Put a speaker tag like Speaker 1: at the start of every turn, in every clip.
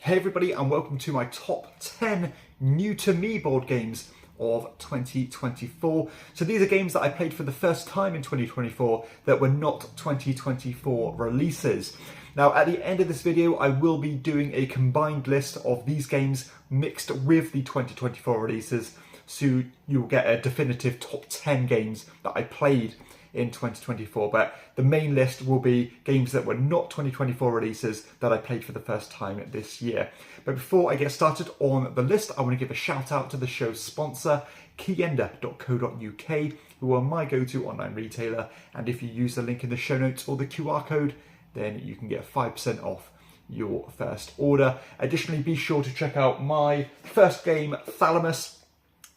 Speaker 1: Hey everybody, and welcome to my top 10 new to me board games of 2024. So these are games that I played for the first time in 2024 that were not 2024 releases. Now at the end of this video I will be doing a combined list of these games mixed with the 2024 releases, so you'll get a definitive top 10 games that I played in 2024, but the main list will be games that were not 2024 releases that I played for the first time this year. But before I get started on the list, I want to give a shout out to the show's sponsor, KIENDA.co.uk, who are my go-to online retailer, and if you use the link in the show notes or the QR code, then you can get 5% off your first order. Additionally, be sure to check out my first game, THALAMUS,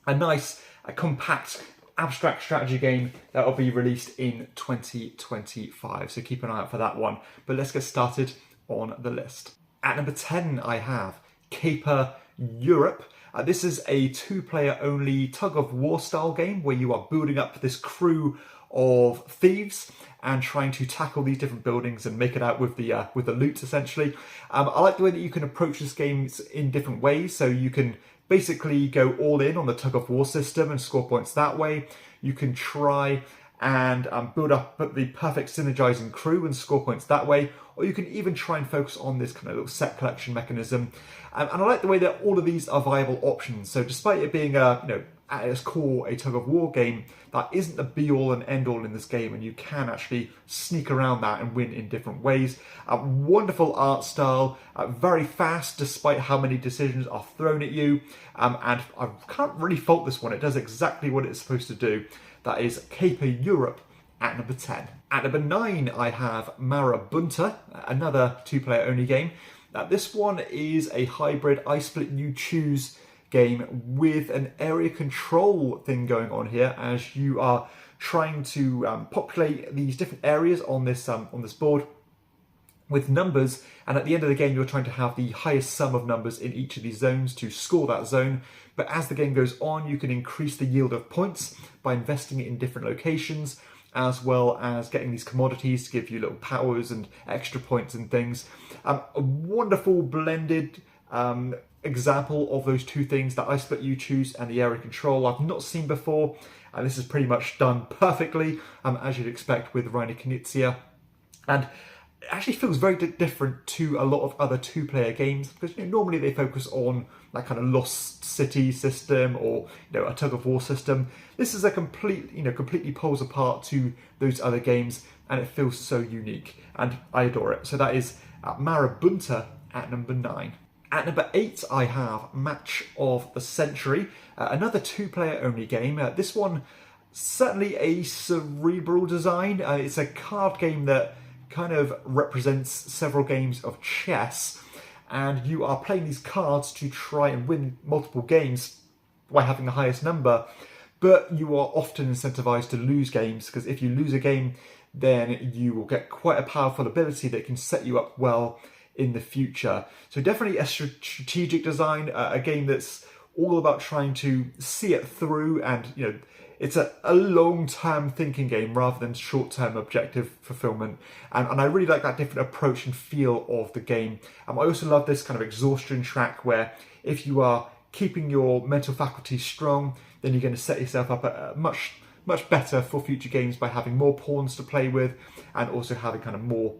Speaker 1: a compact abstract strategy game that will be released in 2025, so keep an eye out for that one. But let's get started on the list. At number 10 I have Caper Europe. This is a two-player only tug-of-war style game where you are building up this crew of thieves and trying to tackle these different buildings and make it out with the loot, essentially. I like the way that you can approach this game in different ways. So you can basically go all in on the tug-of-war system and score points that way. You can try and build up the perfect synergizing crew and score points that way, or you can even try and focus on this kind of little set collection mechanism. And I like the way that all of these are viable options. So despite it being at its core a tug-of-war game, that isn't the be-all and end-all in this game, and you can actually sneak around that and win in different ways. Wonderful art style, very fast despite how many decisions are thrown at you, and I can't really fault this one. It does exactly what it's supposed to do. That is Caper Europe at number 10. At number 9 I have Marab Buun, another two-player only game. This one is a hybrid I split you choose game with an area control thing going on here, as you are trying to populate these different areas on this board with numbers, and at the end of the game you're trying to have the highest sum of numbers in each of these zones to score that zone. But as the game goes on, you can increase the yield of points by investing it in different locations, as well as getting these commodities to give you little powers and extra points and things. A wonderful blended example of those two things, that I split you choose and the area control, I've not seen before, and this is pretty much done perfectly, as you'd expect with Reiner Knizia. And it actually feels very different to a lot of other two-player games, because normally they focus on that kind of lost city system or a tug-of-war system. This is a completely poles apart to those other games, and it feels so unique, and I adore it. So that is Marab Buun at number 9. At number 8 I have Match of the Century, another two-player only game. This one certainly a cerebral design. It's a card game that kind of represents several games of chess, and you are playing these cards to try and win multiple games by having the highest number, but you are often incentivized to lose games, because if you lose a game then you will get quite a powerful ability that can set you up well in the future. So definitely a strategic design, a game that's all about trying to see it through, and it's a long-term thinking game rather than short-term objective fulfillment. And I really like that different approach and feel of the game. I also love this kind of exhaustion track where if you are keeping your mental faculties strong, then you're going to set yourself up much better for future games by having more pawns to play with, and also having kind of more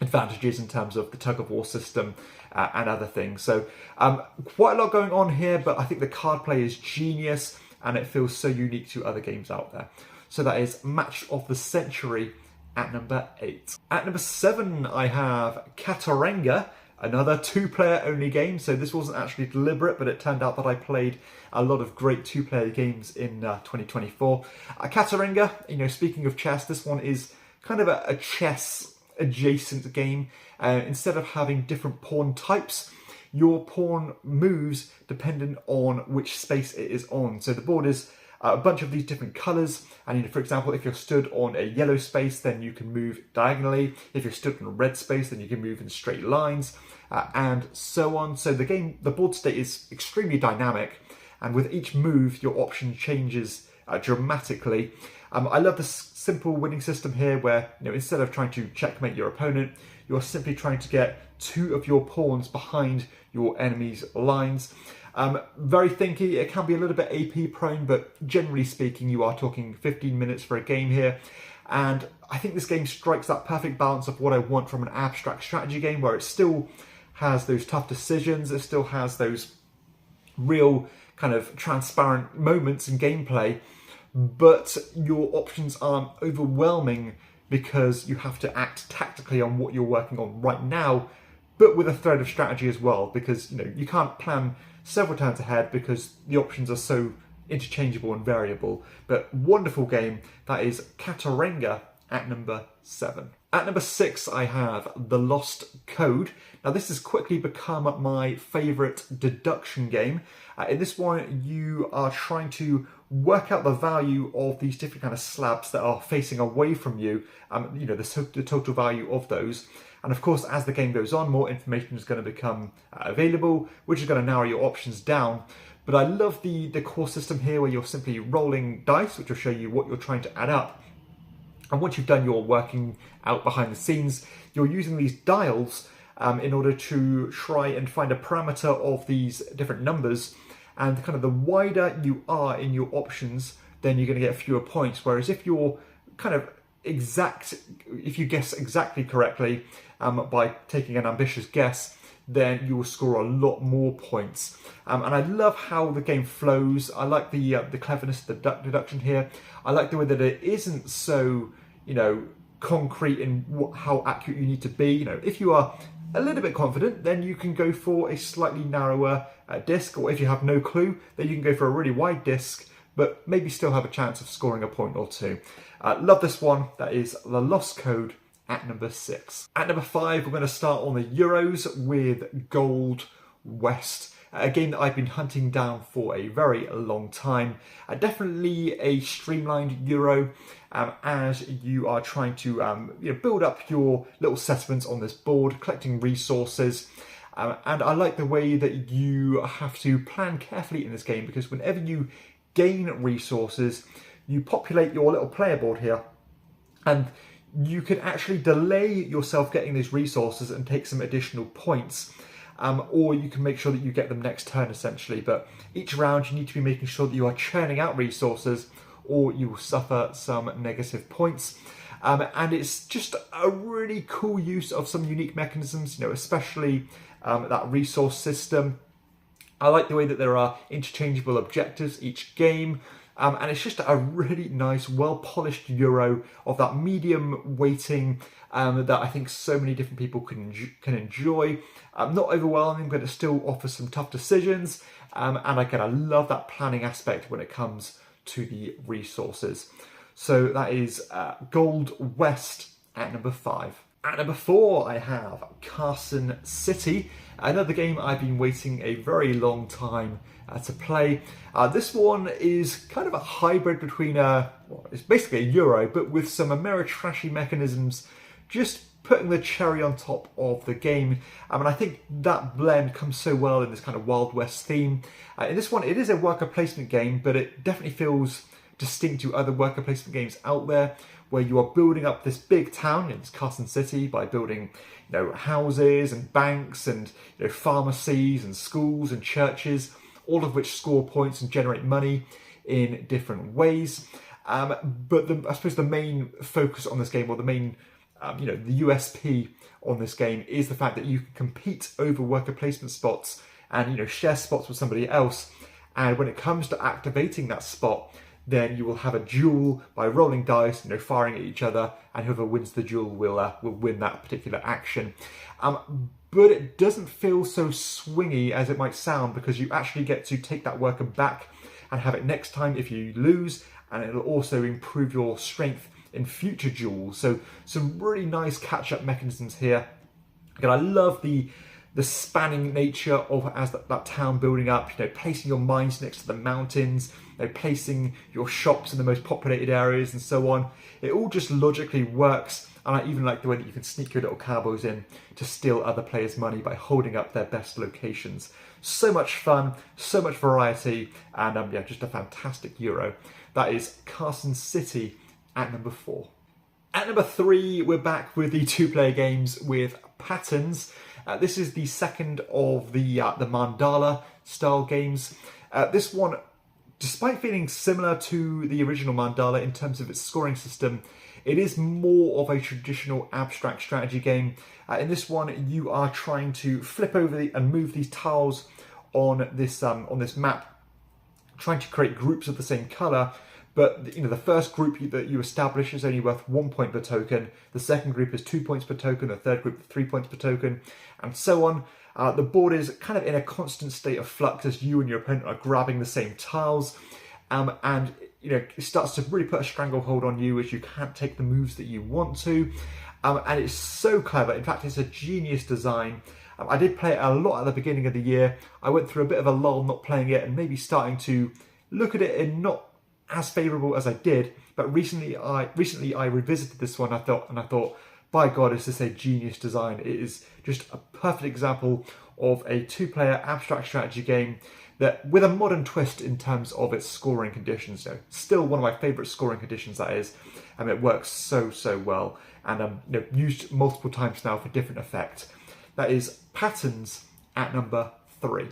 Speaker 1: advantages in terms of the tug-of-war system and other things. So quite a lot going on here, but I think the card play is genius, and it feels so unique to other games out there. So that is Match of the Century at number 8. At number 7 I have Karanga, another two-player only game. So this wasn't actually deliberate, but it turned out that I played a lot of great two-player games in 2024. Karanga, speaking of chess, this one is kind of a chess adjacent game. Instead of having different pawn types, your pawn moves dependent on which space it is on. So the board is a bunch of these different colours, and for example, if you're stood on a yellow space, then you can move diagonally. If you're stood on a red space, then you can move in straight lines, and so on. So the board state is extremely dynamic, and with each move, your option changes dramatically. I love the simple winning system here where, instead of trying to checkmate your opponent, you're simply trying to get 2 of your pawns behind your enemy's lines. Very thinky, it can be a little bit AP prone, but generally speaking, you are talking 15 minutes for a game here. And I think this game strikes that perfect balance of what I want from an abstract strategy game, where it still has those tough decisions, it still has those real kind of transparent moments in gameplay, but your options aren't overwhelming because you have to act tactically on what you're working on right now, but with a thread of strategy as well, because you can't plan several turns ahead because the options are so interchangeable and variable. But wonderful game. That is Karanga at number 7. At number 6, I have The Lost Code. Now, this has quickly become my favourite deduction game. In this one, you are trying to work out the value of these different kind of slabs that are facing away from you, the total value of those. And of course, as the game goes on, more information is going to become available, which is going to narrow your options down. But I love the core system here where you're simply rolling dice, which will show you what you're trying to add up. And once you've done your working out behind the scenes, you're using these dials in order to try and find a parameter of these different numbers. And kind of the wider you are in your options, then you're going to get fewer points. Whereas if you're kind of if you guess exactly correctly by taking an ambitious guess, then you will score a lot more points. And I love how the game flows. I like the cleverness of the deduction here. I like the way that it isn't so, concrete in how accurate you need to be. If you are a little bit confident, then you can go for a slightly narrower disc, or if you have no clue, then you can go for a really wide disc, but maybe still have a chance of scoring a point or two. Love this one. That is The Lost Code at number 6. At number 5, we're going to start on the Euros with Gold West, a game that I've been hunting down for a very long time. Definitely a streamlined Euro, as you are trying to build up your little settlements on this board, collecting resources. And I like the way that you have to plan carefully in this game, because whenever you gain resources, you populate your little player board here, and you can actually delay yourself getting these resources and take some additional points, or you can make sure that you get them next turn essentially. But each round you need to be making sure that you are churning out resources, or you will suffer some negative points. And it's just a really cool use of some unique mechanisms, especially that resource system. I like the way that there are interchangeable objectives each game. And it's just a really nice, well-polished Euro of that medium weighting that I think so many different people can enjoy. Not overwhelming, but it still offers some tough decisions. And again, I love that planning aspect when it comes to the resources. So that is Gold West at number 5. At number 4, I have Carson City, another game I've been waiting a very long time to play. This one is kind of a hybrid between it's basically a Euro, but with some Ameritrashy mechanisms, just putting the cherry on top of the game. And I think that blend comes so well in this kind of Wild West theme. In this one, it is a worker placement game, but it definitely feels distinct to other worker placement games out there, where you are building up this big town, it's Carson City, by building houses and banks and pharmacies and schools and churches, all of which score points and generate money in different ways. But I suppose the main focus on this game, or the main the USP on this game, is the fact that you can compete over worker placement spots and share spots with somebody else. And when it comes to activating that spot, then you will have a duel by rolling dice, firing at each other, and whoever wins the duel will win that particular action. But it doesn't feel so swingy as it might sound, because you actually get to take that worker back and have it next time if you lose, and it'll also improve your strength in future duels. So some really nice catch-up mechanisms here. And I love the spanning nature of as that town building up, placing your mines next to the mountains, placing your shops in the most populated areas and so on. It all just logically works. And I even like the way that you can sneak your little cowboys in to steal other players' money by holding up their best locations. So much fun, so much variety, and just a fantastic Euro. That is Carson City at number 4. At number 3, we're back with the two-player games with patterns. This is the second of the mandala style games. This one, despite feeling similar to the original mandala in terms of its scoring system, it is more of a traditional abstract strategy game. In this one, you are trying to flip over and move these tiles on this map, trying to create groups of the same color. But the first group that you establish is only worth 1 point per token. The second group is 2 points per token. The third group 3 points per token, and so on. The board is kind of in a constant state of flux as you and your opponent are grabbing the same tiles, and it starts to really put a stranglehold on you as you can't take the moves that you want to. And it's so clever. In fact, it's a genius design. I did play it a lot at the beginning of the year. I went through a bit of a lull not playing it and maybe starting to look at it in not as favourable as I did. But recently I revisited this one. I thought, by God, is this a genius design? It is just a perfect example of a two-player abstract strategy game that, with a modern twist in terms of its scoring conditions. So still one of my favourite scoring conditions, that is. And it works so well, and used multiple times now for different effects. That is Patterns at number 3.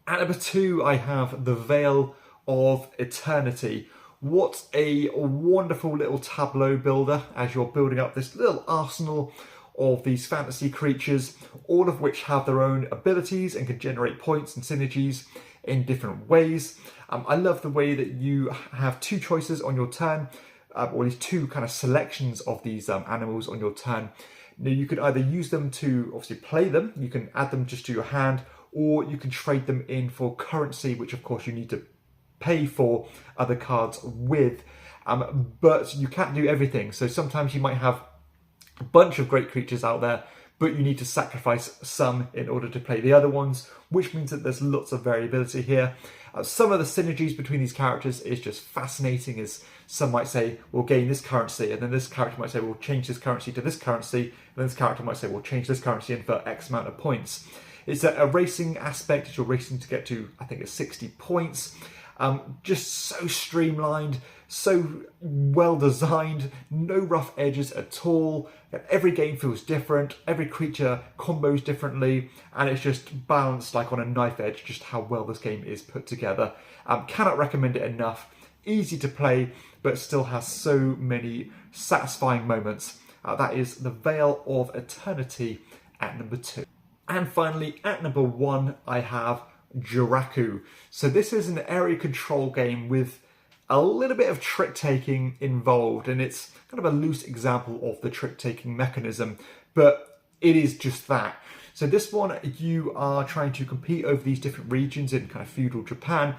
Speaker 1: At number 2, I have The Veil of Eternity. What a wonderful little tableau builder as you're building up this little arsenal of these fantasy creatures, all of which have their own abilities and can generate points and synergies in different ways. I love the way that you have 2 choices on your turn, or these 2 kind of selections of these animals on your turn. Now, you can either use them to obviously play them, you can add them just to your hand, or you can trade them in for currency, which of course you need to pay for other cards with. But you can't do everything. So sometimes you might have a bunch of great creatures out there, but you need to sacrifice some in order to play the other ones, which means that there's lots of variability here. Some of the synergies between these characters is just fascinating, as some might say, we'll gain this currency, and then this character might say, we'll change this currency to this currency, and then this character might say, we'll change this currency in for X amount of points. It's a racing aspect, as you're racing to get to, I think it's 60 points. Just so streamlined, so well designed, no rough edges at all. Every game feels different, every creature combos differently, and it's just balanced like on a knife edge, just how well this game is put together. Cannot recommend it enough. Easy to play, but still has so many satisfying moments. That is The Veil of Eternity at number 2. And finally, at number 1, I have Jiraku. So this is an area control game with a little bit of trick-taking involved, and it's kind of a loose example of the trick-taking mechanism, but it is just that. So this one, you are trying to compete over these different regions in kind of feudal Japan,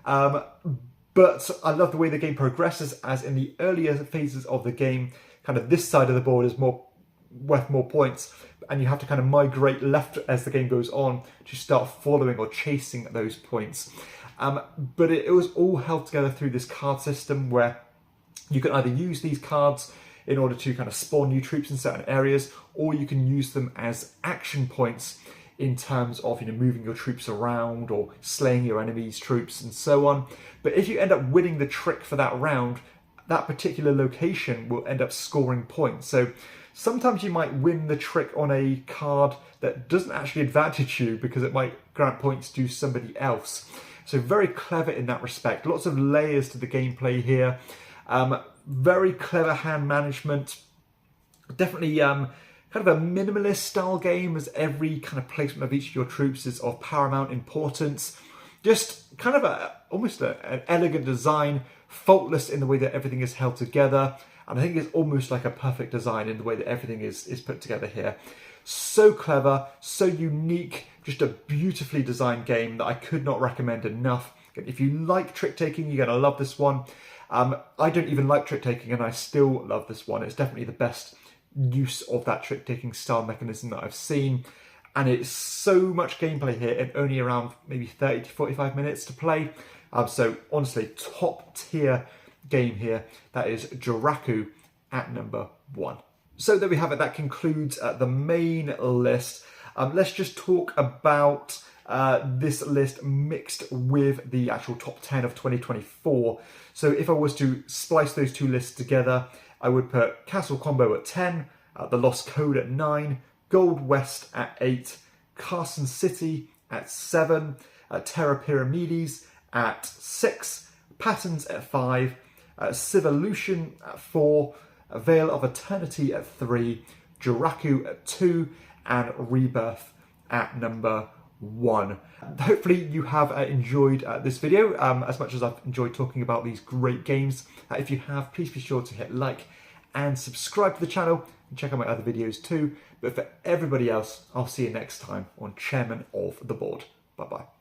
Speaker 1: but I love the way the game progresses, as in the earlier phases of the game, kind of this side of the board is worth more points, and you have to kind of migrate left as the game goes on to start following or chasing those points. But it was all held together through this card system where you can either use these cards in order to kind of spawn new troops in certain areas, or you can use them as action points in terms of moving your troops around or slaying your enemy's troops and so on. But if you end up winning the trick for that round, that particular location will end up scoring points. So sometimes you might win the trick on a card that doesn't actually advantage you because it might grant points to somebody else. So very clever in that respect. Lots of layers to the gameplay here. Very clever hand management. Definitely kind of a minimalist style game, as every kind of placement of each of your troops is of paramount importance. Just kind of almost an elegant design, faultless in the way that everything is held together. And I think it's almost like a perfect design in the way that everything is put together here. So clever, so unique, just a beautifully designed game that I could not recommend enough. If you like trick-taking, you're going to love this one. I don't even like trick-taking, and I still love this one. It's definitely the best use of that trick-taking style mechanism that I've seen. And it's so much gameplay here in only around maybe 30 to 45 minutes to play. So honestly, top tier game here. That is Jiraku at number 1. So there we have it. That concludes the main list. Let's just talk about this list mixed with the actual top 10 of 2024. So if I was to splice those two lists together, I would put Castle Combo at 10, The Lost Code at 9, Gold West at 8, Carson City at 7, Terra Pyramides at 6, Patterns at 5, Civolution at 4, Veil of Eternity at 3, Jiraku at 2, and Rebirth at number 1. Hopefully you have enjoyed this video as much as I've enjoyed talking about these great games. If you have, please be sure to hit like and subscribe to the channel and check out my other videos too. But for everybody else, I'll see you next time on Chairman of the Board. Bye bye.